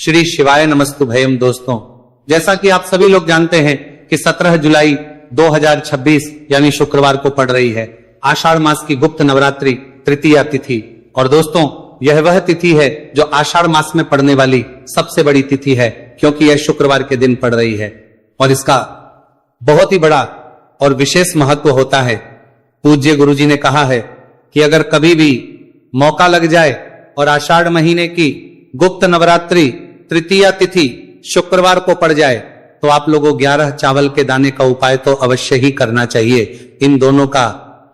श्री शिवाय नमस्तुभयम। दोस्तों, जैसा कि आप सभी लोग जानते हैं कि 17 जुलाई 2026 यानी शुक्रवार को पड़ रही है आषाढ़ मास की गुप्त नवरात्रि तृतीया तिथि। और दोस्तों, यह वह तिथि है जो आषाढ़ मास में पड़ने वाली सबसे बड़ी तिथि है, क्योंकि यह शुक्रवार के दिन पड़ रही है और इसका बहुत ही बड़ा और विशेष महत्व होता है। पूज्य गुरुजी ने कहा है कि अगर कभी भी मौका लग जाए और आषाढ़ महीने की गुप्त नवरात्रि तृतीया तिथि शुक्रवार को पड़ जाए तो आप लोगों 11 चावल के दाने का उपाय तो अवश्य ही करना चाहिए। इन दोनों का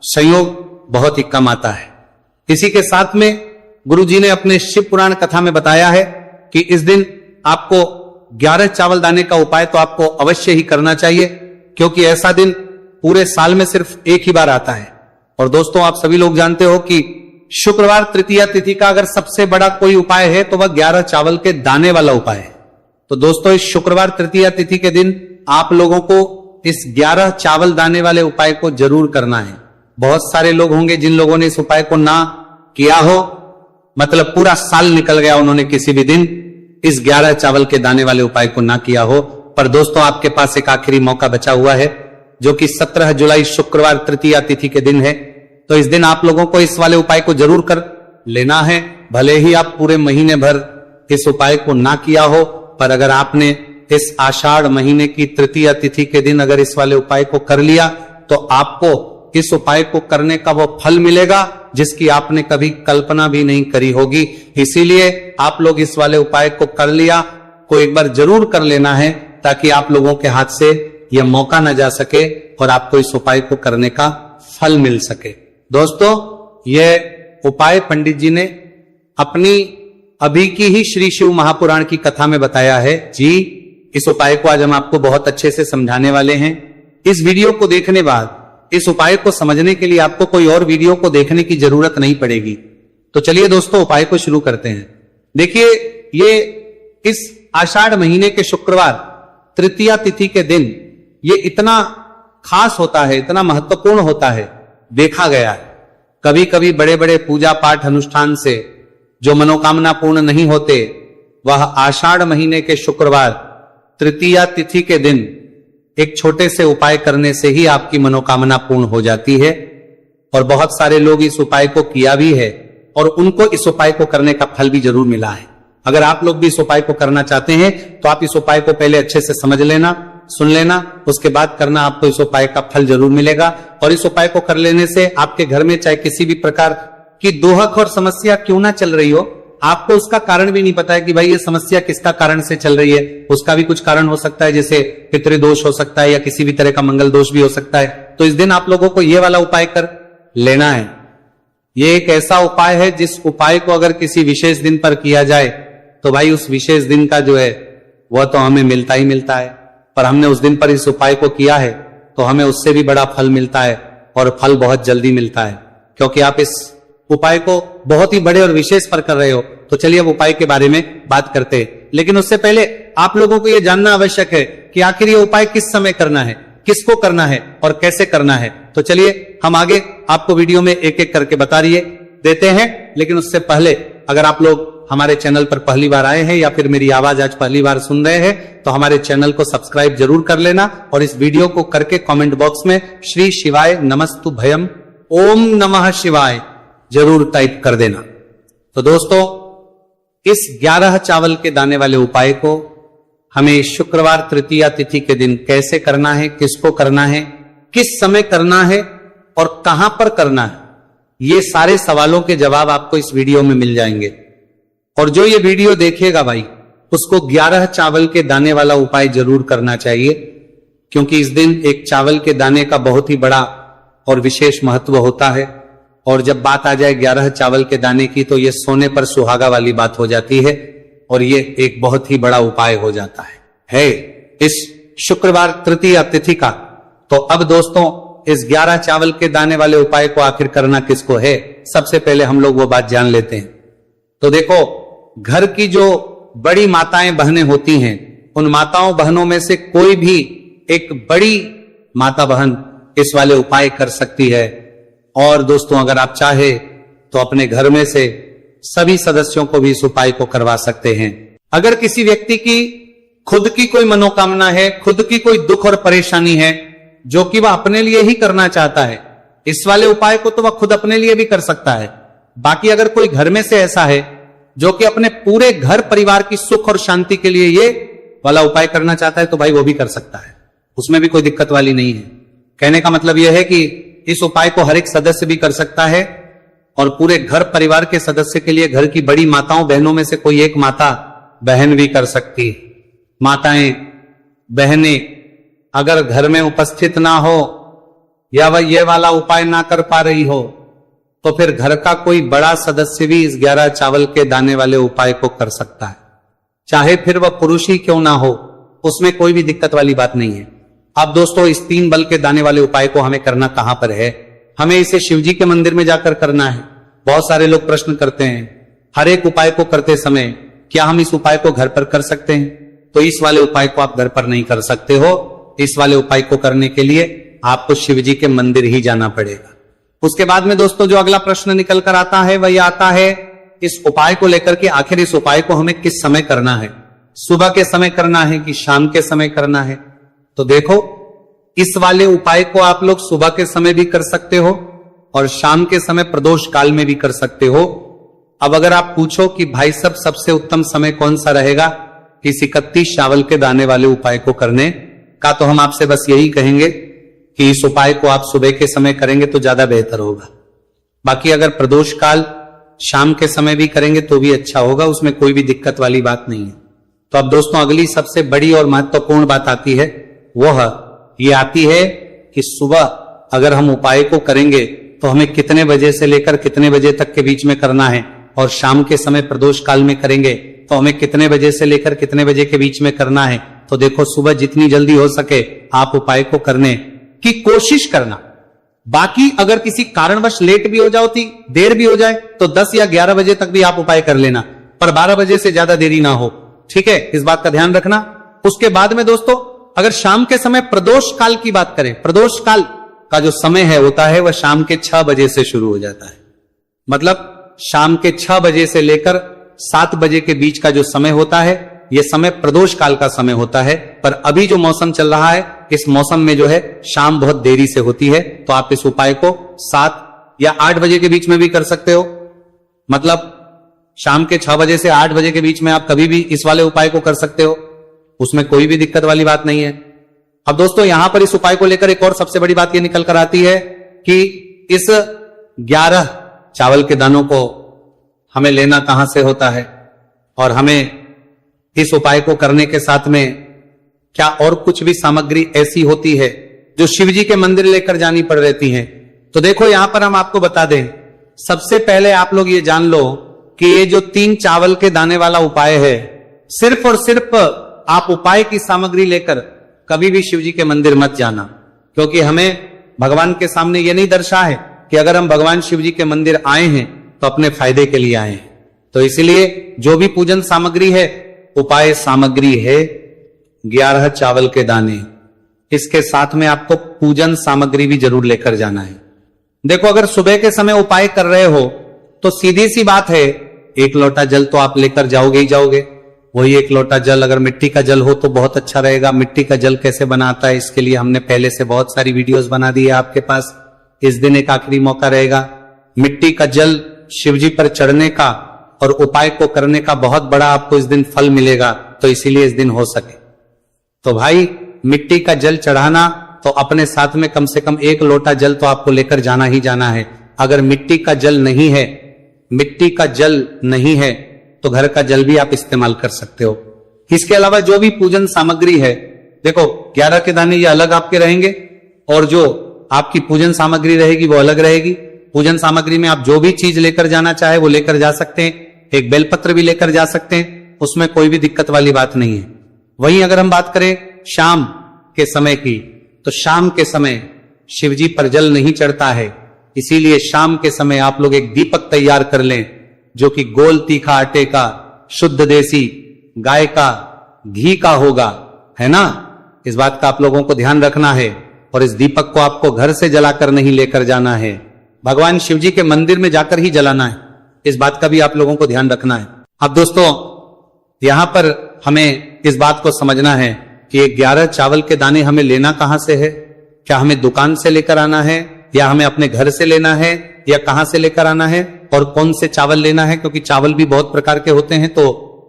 संयोग बहुत ही कम आता है। इसी के साथ में गुरुजी ने अपने शिव पुराण कथा में बताया है कि इस दिन आपको 11 चावल दाने का उपाय तो आपको अवश्य ही करना चाहिए, क्योंकि ऐसा दिन पूरे साल में सिर्फ एक ही बार आता है। और दोस्तों, आप सभी लोग जानते हो कि शुक्रवार तृतीया तिथि का अगर सबसे बड़ा कोई उपाय है तो वह 11 चावल के दाने वाला उपाय है। तो दोस्तों, इस शुक्रवार तृतीया तिथि के दिन आप लोगों को इस 11 चावल दाने वाले उपाय को जरूर करना है। बहुत सारे लोग होंगे जिन लोगों ने इस उपाय को ना किया हो, मतलब पूरा साल निकल गया, उन्होंने किसी भी दिन इस 11 चावल के दाने वाले उपाय को ना किया हो। पर दोस्तों, आपके पास एक आखिरी मौका बचा हुआ है, जो कि 17 जुलाई शुक्रवार तृतीया तिथि के दिन है। तो इस दिन आप लोगों को इस वाले उपाय को जरूर कर लेना है। भले ही आप पूरे महीने भर इस उपाय को ना किया हो, पर अगर आपने इस आषाढ़ महीने की तृतीया तिथि के दिन अगर इस वाले उपाय को कर लिया तो आपको इस उपाय को करने का वो फल मिलेगा जिसकी आपने कभी कल्पना भी नहीं करी होगी। इसीलिए आप लोग इस वाले उपाय को कर लिया को एक बार जरूर कर लेना है, ताकि आप लोगों के हाथ से यह मौका न जा सके और आपको इस उपाय को करने का फल मिल सके। दोस्तों, यह उपाय पंडित जी ने अपनी अभी की ही श्री शिव महापुराण की कथा में बताया है जी। इस उपाय को आज हम आपको बहुत अच्छे से समझाने वाले हैं। इस वीडियो को देखने बाद इस उपाय को समझने के लिए आपको कोई और वीडियो को देखने की जरूरत नहीं पड़ेगी। तो चलिए दोस्तों, उपाय को शुरू करते हैं। देखिए, ये इस आषाढ़ महीने के शुक्रवार तृतीया तिथि के दिन ये इतना खास होता है, इतना महत्वपूर्ण होता है, देखा गया है। कभी कभी बड़े बड़े पूजा पाठ अनुष्ठान से जो मनोकामना पूर्ण नहीं होते, वह आषाढ़ महीने के शुक्रवार तृतीया तिथि के दिन एक छोटे से उपाय करने से ही आपकी मनोकामना पूर्ण हो जाती है। और बहुत सारे लोग इस उपाय को किया भी है और उनको इस उपाय को करने का फल भी जरूर मिला है। अगर आप लोग भी इस उपाय को करना चाहते हैं तो आप इस उपाय को पहले अच्छे से समझ लेना, सुन लेना, उसके बाद करना, आपको इस उपाय का फल जरूर मिलेगा। और इस उपाय को कर लेने से आपके घर में चाहे किसी भी प्रकार की दोहक और समस्या क्यों ना चल रही हो, आपको उसका कारण भी नहीं पता है कि भाई ये समस्या किसका कारण से चल रही है, उसका भी कुछ कारण हो सकता है, जैसे पितृदोष हो सकता है या किसी भी तरह का मंगल दोष भी हो सकता है। तो इस दिन आप लोगों को ये वाला उपाय कर लेना है। ये एक ऐसा उपाय है जिस उपाय को अगर किसी विशेष दिन पर किया जाए तो भाई उस विशेष दिन का जो है वह तो हमें मिलता ही मिलता है। पर हमने उस दिन पर इस उपाय को किया है तो हमें उससे भी बड़ा फल मिलता है, और फल बहुत जल्दी मिलता है, क्योंकि आप इस उपाय को बहुत ही बड़े और विशेष पर कर रहे हो। तो चलिए अब उपाय के बारे में बात करते हैं। लेकिन उससे पहले आप लोगों को यह जानना आवश्यक है कि आखिर ये उपाय किस समय करना है, किसको करना है और कैसे करना है। तो चलिए हम आगे आपको वीडियो में एक एक करके बता देते हैं। लेकिन उससे पहले अगर आप लोग हमारे चैनल पर पहली बार आए हैं या फिर मेरी आवाज आज पहली बार सुन रहे हैं तो हमारे चैनल को सब्सक्राइब जरूर कर लेना, और इस वीडियो को करके कमेंट बॉक्स में श्री शिवाय नमस्तुभयम ओम नमः शिवाय जरूर टाइप कर देना। तो दोस्तों, इस 11 चावल के दाने वाले उपाय को हमें शुक्रवार तृतीया तिथि के दिन कैसे करना है, किसको करना है, किस समय करना है और कहां पर करना है, ये सारे सवालों के जवाब आपको इस वीडियो में मिल जाएंगे। और जो ये वीडियो देखेगा भाई, उसको 11 चावल के दाने वाला उपाय जरूर करना चाहिए, क्योंकि इस दिन एक चावल के दाने का बहुत ही बड़ा और विशेष महत्व होता है। और जब बात आ जाए 11 चावल के दाने की तो ये सोने पर सुहागा वाली बात हो जाती है, और ये एक बहुत ही बड़ा उपाय हो जाता है इस शुक्रवार तृतीया तिथि का। तो अब दोस्तों, इस 11 चावल के दाने वाले उपाय को आखिर करना किसको है, सबसे पहले हम लोग वो बात जान लेते हैं। तो देखो, घर की जो बड़ी माताएं बहनें होती हैं, उन माताओं बहनों में से कोई भी एक बड़ी माता बहन इस वाले उपाय कर सकती है। और दोस्तों, अगर आप चाहे तो अपने घर में से सभी सदस्यों को भी इस उपाय को करवा सकते हैं। अगर किसी व्यक्ति की खुद की कोई मनोकामना है, खुद की कोई दुख और परेशानी है जो कि वह अपने लिए ही करना चाहता है, इस वाले उपाय को तो वह खुद अपने लिए भी कर सकता है। बाकी अगर कोई घर में से ऐसा है जो कि अपने पूरे घर परिवार की सुख और शांति के लिए ये वाला उपाय करना चाहता है, तो भाई वो भी कर सकता है, उसमें भी कोई दिक्कत वाली नहीं है। कहने का मतलब यह है कि इस उपाय को हर एक सदस्य भी कर सकता है और पूरे घर परिवार के सदस्य के लिए घर की बड़ी माताओं बहनों में से कोई एक माता बहन भी कर सकती है। माताएं बहनें अगर घर में उपस्थित ना हो या वह ये वाला उपाय ना कर पा रही हो तो फिर घर का कोई बड़ा सदस्य भी इस 11 चावल के दाने वाले उपाय को कर सकता है, चाहे फिर वह पुरुष ही क्यों ना हो, उसमें कोई भी दिक्कत वाली बात नहीं है। अब दोस्तों, इस 3 बल के दाने वाले उपाय को हमें करना कहां पर है? हमें इसे शिवजी के मंदिर में जाकर करना है। बहुत सारे लोग प्रश्न करते हैं, हर एक उपाय को करते समय क्या हम इस उपाय को घर पर कर सकते हैं? तो इस वाले उपाय को आप घर पर नहीं कर सकते हो। इस वाले उपाय को करने के लिए आपको शिवजी के मंदिर ही जाना पड़ेगा। उसके बाद में दोस्तों जो अगला प्रश्न निकल कर आता है वह आता है इस उपाय को लेकर के, आखिर इस उपाय को हमें किस समय करना है? सुबह के समय करना है कि शाम के समय करना है? तो देखो, इस वाले उपाय को आप लोग सुबह के समय भी कर सकते हो और शाम के समय प्रदोष काल में भी कर सकते हो। अब अगर आप पूछो कि भाई साहब सबसे उत्तम समय कौन सा रहेगा इस 31 चावल के दाने वाले उपाय को करने का, तो हम आपसे बस यही कहेंगे कि इस उपाय को आप सुबह के समय करेंगे तो ज्यादा बेहतर होगा। बाकी अगर प्रदोष काल शाम के समय भी करेंगे तो भी अच्छा होगा, उसमें कोई भी दिक्कत वाली बात नहीं है। तो अब दोस्तों अगली सबसे बड़ी और महत्वपूर्ण बात आती है, वह ये आती है कि सुबह अगर हम उपाय को करेंगे तो हमें कितने बजे से लेकर कितने बजे तक के बीच में करना है, और शाम के समय प्रदोष काल में करेंगे तो हमें कितने बजे से लेकर कितने बजे के बीच में करना है। तो देखो, सुबह जितनी जल्दी हो सके आप उपाय को करने की कोशिश करना। बाकी अगर किसी कारणवश लेट भी हो जाती, देर भी हो जाए, तो 10 या 11 बजे तक भी आप उपाय कर लेना, पर 12 बजे से ज्यादा देरी ना हो। ठीक है, इस बात का ध्यान रखना। उसके बाद में दोस्तों अगर शाम के समय प्रदोष काल की बात करें, प्रदोष काल का जो समय है होता है वह शाम के 6 बजे से शुरू हो जाता है। मतलब शाम के 6 बजे से लेकर 7 बजे के बीच का जो समय होता है यह समय प्रदोष काल का समय होता है। पर अभी जो मौसम चल रहा है इस मौसम में जो है शाम बहुत देरी से होती है, तो आप इस उपाय को 7 या 8 बजे के बीच में भी कर सकते हो। मतलब शाम के 6 बजे से 8 बजे के बीच में आप कभी भी इस वाले उपाय को कर सकते हो, उसमें कोई भी दिक्कत वाली बात नहीं है। अब दोस्तों यहां पर इस उपाय को लेकर एक और सबसे बड़ी बात यह निकल कर आती है कि इस 11 चावल के दानों को हमें लेना कहां से होता है, और हमें इस उपाय को करने के साथ में क्या और कुछ भी सामग्री ऐसी होती है जो शिवजी के मंदिर लेकर जानी पड़ रहती है। तो देखो यहां पर हम आपको बता दें, सबसे पहले आप लोग ये जान लो कि ये जो 3 चावल के दाने वाला उपाय है, सिर्फ और सिर्फ आप उपाय की सामग्री लेकर कभी भी शिवजी के मंदिर मत जाना, क्योंकि हमें भगवान के सामने ये नहीं दर्शा है कि अगर हम भगवान शिवजी के मंदिर आए हैं तो अपने फायदे के लिए आए हैं। तो इसलिए जो भी पूजन सामग्री है, उपाय सामग्री है 11 चावल के दाने, इसके साथ में आपको पूजन सामग्री भी जरूर लेकर जाना है। देखो, अगर सुबह के समय उपाय कर रहे हो तो सीधी सी बात है, 1 लोटा जल तो आप लेकर जाओगे ही जाओगे। वही 1 लोटा जल अगर मिट्टी का जल हो तो बहुत अच्छा रहेगा। मिट्टी का जल कैसे बनाता है इसके लिए हमने पहले से बहुत सारी वीडियोस बना दी है आपके पास। इस दिन एक आखिरी मौका रहेगा, मिट्टी का जल शिवजी पर चढ़ने का और उपाय को करने का बहुत बड़ा आपको इस दिन फल मिलेगा। तो इसीलिए इस दिन हो सके तो भाई मिट्टी का जल चढ़ाना, तो अपने साथ में कम से कम 1 लोटा जल तो आपको लेकर जाना ही जाना है। अगर मिट्टी का जल नहीं है, मिट्टी का जल नहीं है तो घर का जल भी आप इस्तेमाल कर सकते हो। इसके अलावा जो भी पूजन सामग्री है, देखो 11 के दाने ये अलग आपके रहेंगे और जो आपकी पूजन सामग्री रहेगी वो अलग रहेगी। पूजन सामग्री में आप जो भी चीज लेकर जाना चाहे वो लेकर जा सकते हैं। एक बेलपत्र भी लेकर जा सकते हैं, उसमें कोई भी दिक्कत वाली बात नहीं है। वहीं अगर हम बात करें शाम के समय की, तो शाम के समय शिवजी पर जल नहीं चढ़ता है, इसीलिए शाम के समय आप लोग एक दीपक तैयार कर लें जो कि गोल तीखा आटे का, शुद्ध देसी गाय का घी का होगा, है ना। इस बात का आप लोगों को ध्यान रखना है। और इस दीपक को आपको घर से जलाकर नहीं लेकर जाना है, भगवान शिवजी के मंदिर में जाकर ही जलाना है। इस बात का भी आप लोगों को ध्यान रखना है। अब दोस्तों यहां पर हमें इस बात को समझना है कि ये 11 चावल के दाने हमें लेना कहां से है। क्या हमें दुकान से लेकर आना है, या हमें अपने घर से लेना है, या कहां से लेकर आना है, और कौन से चावल लेना है, क्योंकि चावल भी बहुत प्रकार के होते हैं। तो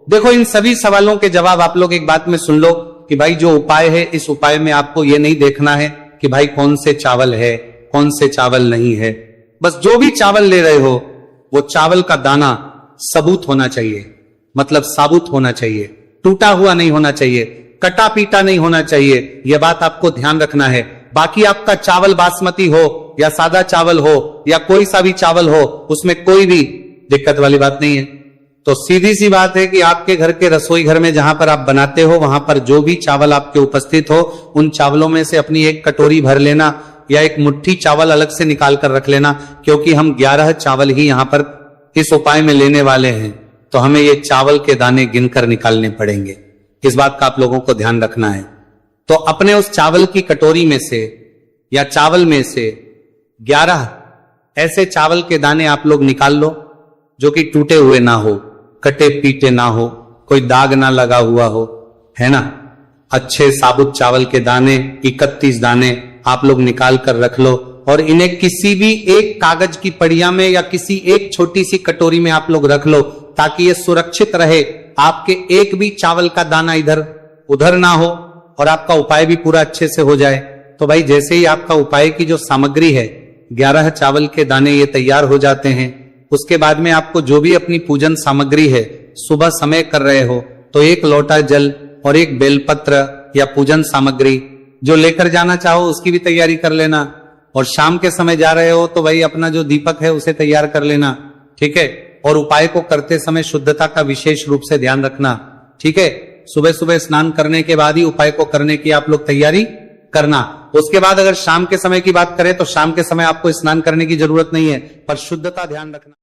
देखो, इन सभी सवालों के जवाब आप लोग एक बात में सुन लो कि भाई जो उपाय है, इस उपाय में आपको ये नहीं देखना है कि भाई कौन से चावल है, कौन से चावल नहीं है। बस जो भी चावल ले रहे हो वो चावल का दाना सबूत होना चाहिए, मतलब साबुत होना चाहिए, टूटा हुआ नहीं होना चाहिए, कटा पीटा नहीं होना चाहिए। यह बात आपको ध्यान रखना है। बाकी आपका चावल बासमती हो या सादा चावल हो या कोई सा भी चावल हो, उसमें कोई भी दिक्कत वाली बात नहीं है। तो सीधी सी बात है कि आपके घर के रसोई घर में जहां पर आप बनाते हो, वहां पर जो भी चावल आपके उपस्थित हो, उन चावलों में से अपनी एक कटोरी भर लेना या एक मुट्ठी चावल अलग से निकाल कर रख लेना, क्योंकि हम 11 चावल ही यहां पर इस उपाय में लेने वाले हैं। तो हमें ये चावल के दाने गिनकर निकालने पड़ेंगे। इस बात का आप लोगों को ध्यान रखना है। तो अपने उस चावल की कटोरी में से या चावल में से 11 ऐसे चावल के दाने आप लोग निकाल लो जो कि टूटे हुए ना हो, कटे पीटे ना हो, कोई दाग ना लगा हुआ हो, है ना। अच्छे साबुत चावल के दाने 31 दाने आप लोग निकाल कर रख लो, और इन्हें किसी भी एक कागज की पड़िया में या किसी एक छोटी सी कटोरी में आप लोग रख लो, ताकि ये सुरक्षित रहे, आपके एक भी चावल का दाना इधर उधर ना हो और आपका उपाय भी पूरा अच्छे से हो जाए। तो भाई जैसे ही आपका उपाय की जो सामग्री है, 11 चावल के दाने ये तैयार हो जाते हैं, उसके बाद में आपको जो भी अपनी पूजन सामग्री है, सुबह समय कर रहे हो तो एक लोटा जल और एक बेलपत्र या पूजन सामग्री जो लेकर जाना चाहो उसकी भी तैयारी कर लेना। और शाम के समय जा रहे हो तो भाई अपना जो दीपक है उसे तैयार कर लेना, ठीक है। और उपाय को करते समय शुद्धता का विशेष रूप से ध्यान रखना, ठीक है। सुबह सुबह स्नान करने के बाद ही उपाय को करने की आप लोग तैयारी करना। उसके बाद अगर शाम के समय की बात करें तो शाम के समय आपको स्नान करने की जरूरत नहीं है, पर शुद्धता ध्यान रखना।